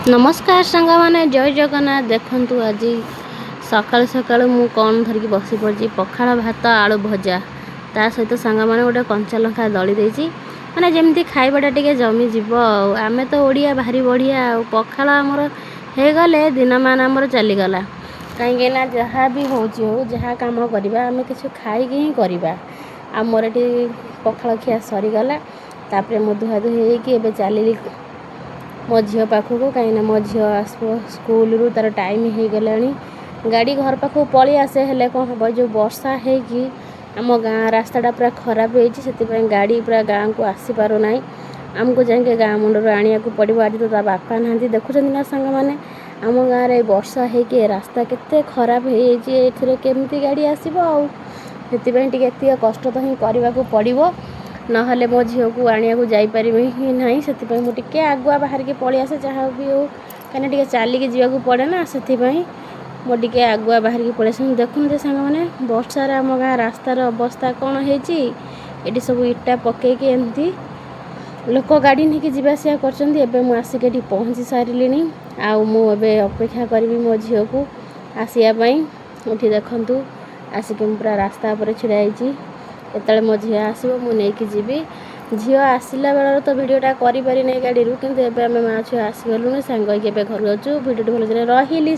नमस्कार सांग मैंने जय जगन्नाथ। देखु आज सकाल सकाल मु कौन धरिकी बसी पड़ी पखाड़ भात आलू भजा ता सहित सांग मैंने गोटे कंचा लंका दली देती मैंने जमी खाइबाटा टे जमी जीव आमे तो ओडिया भारी बढ़िया पखाड़ आमर हो गले दिन मान आमर चलीगला कहीं जहाँ भी हो जहाँ कम करवा आम किसी खाइक ही करवा आमर ये पखाड़ खिया सरीगला तापर मु धुआ धुई होगी चलिली मो झील पाखक कहीं मो झील आसो स्कूल रू तार टाइम हो गला गाड़ी घर पाख पलि आसे हेले कौन हम जो वर्षा होगी आम गाँ रास्ताटा पूरा खराब होती गाड़ी पूरा गाँव को आसीपार ना आमको जाके गाँ मुंडर आने को पड़ो। आज तो ता बापा ना देखुं ना सांग मैंने आम गाँव में वर्षा होगी रास्ता केते खराब हो केमती गाड़ी आसो आती कष्ट तो ही करने को पड़ो ना मो झील को आने को जापर ही ना से मुझे आगुआ बाहर के पलि आसे जहाँ भी हो कहीं चलिक जावाक पड़े ना से मुझे आगुआ बाहर के पलि आसे देखुन सांग मैंने वर्षार आम गाँ रास्तार अवस्था कौन होती सब इटा पकईकि एमती लोक गाड़ी नहीं जावासिया कर आसिक ये पहुँची सारे आबे अपेक्षा करी मो झील को आसवाई ये देखु आसिक पूरा रास्ता पर छिड़ाई एत मो झी आसो मुझे जीवी झील आसला बेल तो भिडटा करें गाड़ी किंतु आम माँ छुआ आसगलुँ सांग घर जाऊँ भिडियो भल रही।